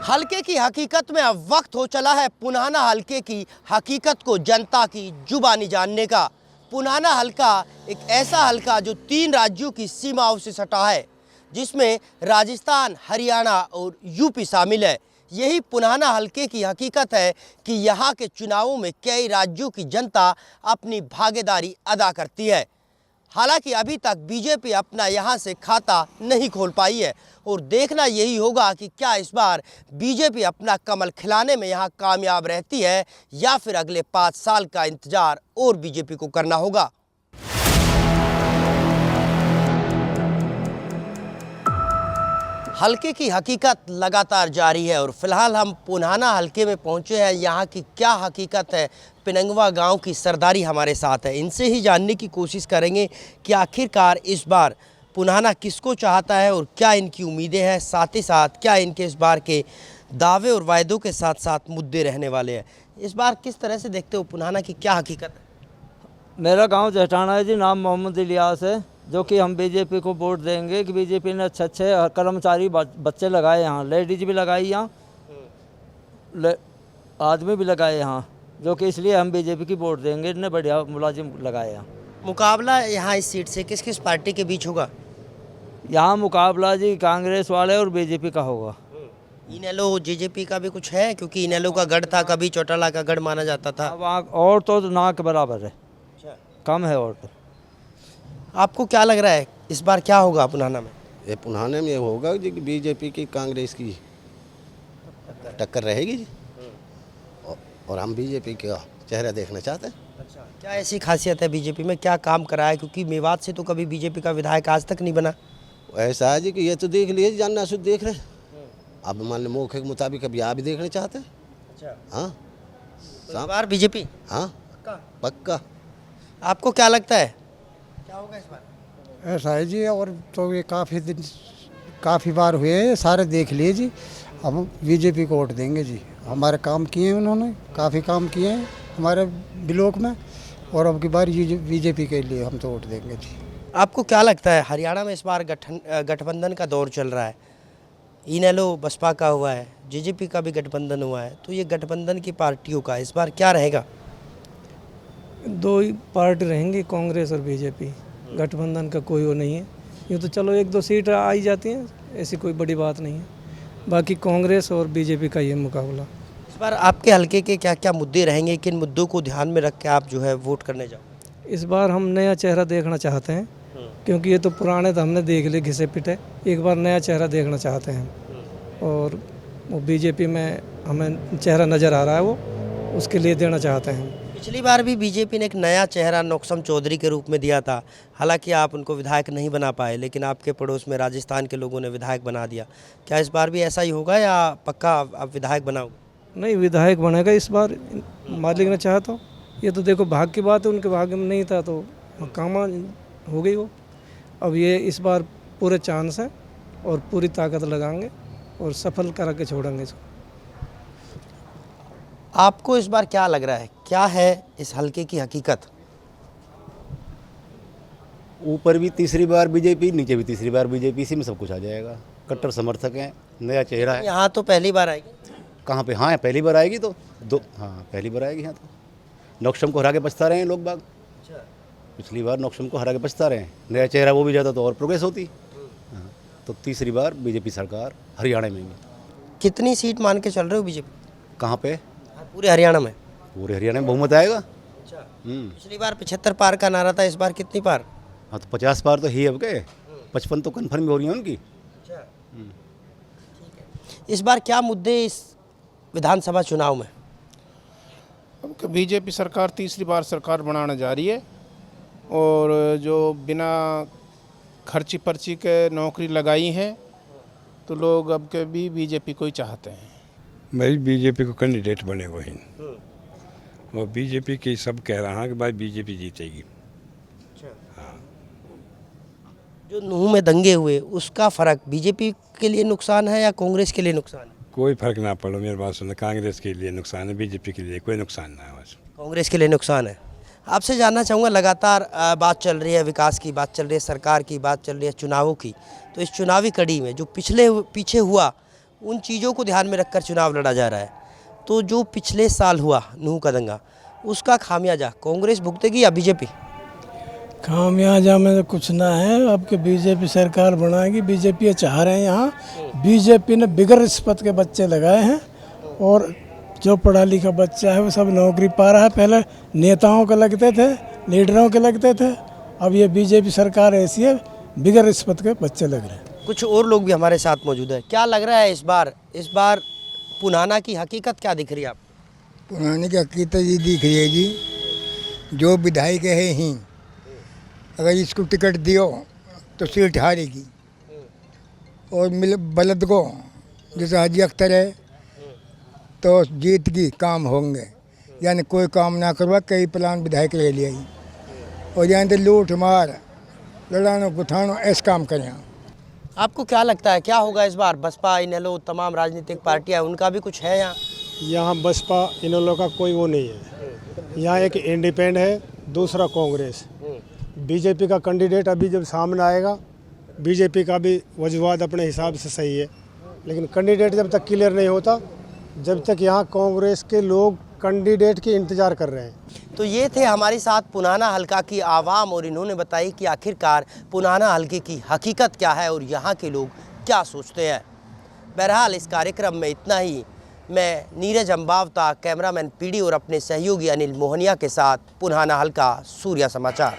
हलके की हकीकत में अब वक्त हो चला है पुनाना हलके की हकीकत को जनता की जुबानी जानने का। पुनाना हलका एक ऐसा हलका जो 3 राज्यों की सीमाओं से सटा है, जिसमें राजस्थान, हरियाणा और यूपी शामिल है। यही पुनाना हलके की हकीकत है कि यहाँ के चुनावों में कई राज्यों की जनता अपनी भागीदारी अदा करती है। हालांकि अभी तक बीजेपी अपना यहाँ से खाता नहीं खोल पाई है और देखना यही होगा कि क्या इस बार बीजेपी अपना कमल खिलाने में यहाँ कामयाब रहती है या फिर अगले 5 साल का इंतजार और बीजेपी को करना होगा। हलके की हकीकत लगातार जारी है और फिलहाल हम पुनाना हलके में पहुंचे हैं। यहाँ की क्या हकीकत है, पिनंगवा गांव की सरदारी हमारे साथ है। इनसे ही जानने की कोशिश करेंगे कि आखिरकार इस बार पुनाना किसको चाहता है और क्या इनकी उम्मीदें हैं, साथ ही साथ क्या इनके इस बार के दावे और वायदों के साथ साथ मुद्दे रहने वाले हैं। इस बार किस तरह से देखते हो, पुनाना की क्या हकीकत है? मेरा गांव जटाना है जी, नाम मोहम्मद इलियास है। जो कि हम बीजेपी को वोट देंगे कि बीजेपी ने अच्छे कर्मचारी बच्चे लगाए यहाँ, लेडीज भी लगाई यहाँ, आदमी भी लगाए यहाँ, जो कि इसलिए हम बीजेपी की वोट देंगे। इतने बढ़िया मुलाजिम लगाए यहाँ। मुकाबला यहाँ इस सीट से किस किस पार्टी के बीच होगा? यहाँ मुकाबला जी कांग्रेस वाले और बीजेपी का होगा। इनेलो जेजेपी का भी कुछ है, क्योंकि इनेलो का गढ़ था, कभी चौटाला का गढ़ माना जाता था। अब और तो ना के बराबर है, कम है और तो। आपको क्या लग रहा है इस बार क्या होगा पुनाना में? ये पुनाने में होगा जी बीजेपी की कांग्रेस की टक्कर रहेगी जी। और हम बीजेपी का चेहरा देखना चाहते हैं। अच्छा, क्या ऐसी खासियत है बीजेपी में, क्या काम करा है? क्योंकि मेवात से तो कभी बीजेपी का विधायक आज तक नहीं बना। ऐसा है जी कि ये तो देख लिए जानना शुद्ध देख रहे हैं। अब मान लो मौके के मुताबिक अब यहाँ भी देखना चाहते हैं। अच्छा, हाँ तो इस बार बीजेपी हाँ पक्का। आपको क्या लगता है क्या होगा इस बार? ऐसा है जी, और तो ये काफ़ी बार हुए हैं, सारे देख लिए जी। अब बीजेपी को वोट देंगे जी। हमारे काम किए हैं उन्होंने, काफ़ी काम किए हैं हमारे ब्लॉक में, और अब की बार बीजेपी के लिए हम तो वोट देंगे जी। आपको क्या लगता है हरियाणा में इस बार गठबंधन का दौर चल रहा है? इनेलो बसपा का हुआ है, जेजेपी का भी गठबंधन हुआ है, तो ये गठबंधन की पार्टियों का इस बार क्या रहेगा? 2 ही पार्टी रहेंगी, कांग्रेस और बीजेपी। गठबंधन का कोई वो नहीं है। यूँ तो चलो 1-2 सीट आई जाती हैं, ऐसी कोई बड़ी बात नहीं है। बाकी कांग्रेस और बीजेपी का ये मुकाबला। इस बार आपके हलके के क्या क्या मुद्दे रहेंगे, किन मुद्दों को ध्यान में रख के आप जो है वोट करने जाओ? इस बार हम नया चेहरा देखना चाहते हैं, क्योंकि ये तो पुराने तो हमने देख लिए घिसे पिटे। एक बार नया चेहरा देखना चाहते हैं और वो बीजेपी में हमें चेहरा नज़र आ रहा है, वो उसके लिए देना चाहते हैं। पिछली बार भी बीजेपी ने एक नया चेहरा नौक्सम चौधरी के रूप में दिया था। हालांकि आप उनको विधायक नहीं बना पाए, लेकिन आपके पड़ोस में राजस्थान के लोगों ने विधायक बना दिया। क्या इस बार भी ऐसा ही होगा या पक्का आप विधायक बनाओगे? नहीं, विधायक बनेगा इस बार, मालिक ने चाहा तो। ये तो देखो भाग की बात है, उनके भाग्य में नहीं था तो काम हो गई वो। अब ये इस बार पूरे चांस है और पूरी ताकत लगाएंगे और सफल करा के छोड़ेंगे इसको। आपको इस बार क्या लग रहा है, क्या है इस हलके की हकीकत? ऊपर भी तीसरी बार बीजेपी, नीचे भी तीसरी बार बीजेपी, इसी में सब कुछ आ जाएगा। कट्टर समर्थक हैं, नया चेहरा है। यहाँ तो पहली बार आएगी। कहाँ पे? हाँ पहली बार आएगी तो हाँ पहली बार आएगी यहाँ तो। नौक्षम को हरा के बचता रहे हैं लोग बाग। पिछली बार नौक्षम को हरा के बचता रहे हैं, नया चेहरा वो भी जाता तो और प्रोग्रेस होती। हाँ, तो तीसरी बार बीजेपी सरकार हरियाणा में। कितनी सीट मान के चल रहे हो बीजेपी? कहाँ पे? पूरे हरियाणा में। पूरे हरियाणा में बहुमत आएगा। पिछली बार 75 पार का नारा था, इस बार कितनी पार? हाँ तो 50 पार तो ही अब के 55 तो कन्फर्म हो रही है उनकी। इस बार क्या मुद्दे इस विधानसभा चुनाव में? अब बीजेपी सरकार तीसरी बार सरकार बनाने जा रही है, और जो बिना खर्ची पर्ची के नौकरी लगाई है तो लोग अब के भी बीजेपी को ही चाहते हैं। भाई बीजेपी को कैंडिडेट बने वही, और बीजेपी की सब कह रहा है कि भाई बीजेपी जीतेगी। हाँ। जो नूह में दंगे हुए उसका फर्क बीजेपी के लिए नुकसान है या कांग्रेस के लिए नुकसान है? कोई फर्क ना पड़ो, मेरी बात सुनो। कांग्रेस के लिए नुकसान है, बीजेपी के लिए कोई नुकसान ना है। बस कांग्रेस के लिए नुकसान है। आपसे जानना चाहूँगा, लगातार बात चल रही है, विकास की बात चल रही है, सरकार की बात चल रही है, चुनावों की। तो इस चुनावी कड़ी में जो पीछे हुआ उन चीज़ों को ध्यान में रखकर चुनाव लड़ा जा रहा है। तो जो पिछले साल हुआ नूह का दंगा, उसका खामियाजा कांग्रेस भुगतेगी या बीजेपी? खामियाजा में तो कुछ ना है, अब के बीजेपी सरकार बनाएगी। बीजेपी चाह रहे हैं यहाँ, बीजेपी ने बिगर रिश्वत के बच्चे लगाए हैं और जो पढ़ा लिखा बच्चा है वो सब नौकरी पा रहा है। पहले नेताओं के लगते थे, लीडरों के लगते थे, अब ये बीजेपी सरकार ऐसी है बिगर रिश्वत के बच्चे लग रहे हैं। कुछ और लोग भी हमारे साथ मौजूद है। क्या लग रहा है इस बार पुनाना की हकीकत क्या दिख रही है आपको? पुराने की हकीकत ये दिख रही है जी, जो विधायक है ही, अगर इसको टिकट दियो तो सीट हारेगी, और बलद को जैसे हाजी अख्तर है तो जीत की काम होंगे। यानी कोई काम ना करवा, कई प्लान विधायक ले लिया, और यहाँ तो लूट मार लड़ानो गुथानो ऐसे काम करें। आपको क्या लगता है क्या होगा इस बार? बसपा, इनेलो, तमाम राजनीतिक पार्टियां, उनका भी कुछ है यहाँ? यहाँ बसपा इनेलो का कोई वो नहीं है। यहाँ एक इंडिपेंडेंट है, दूसरा कांग्रेस। बीजेपी का कैंडिडेट अभी जब सामने आएगा, बीजेपी का भी वजूहत अपने हिसाब से सही है, लेकिन कैंडिडेट जब तक क्लियर नहीं होता, जब तक यहाँ कांग्रेस के लोग कैंडिडेट की इंतज़ार कर रहे हैं। तो ये थे हमारे साथ पुनाना हल्का की आवाम, और इन्होंने बताई कि आखिरकार पुनाना हल्के की हकीकत क्या है और यहाँ के लोग क्या सोचते हैं। बहरहाल इस कार्यक्रम में इतना ही। मैं नीरज अम्बावता, कैमरामैन पीडी और अपने सहयोगी अनिल मोहनिया के साथ पुनाना हल्का, सूर्या समाचार।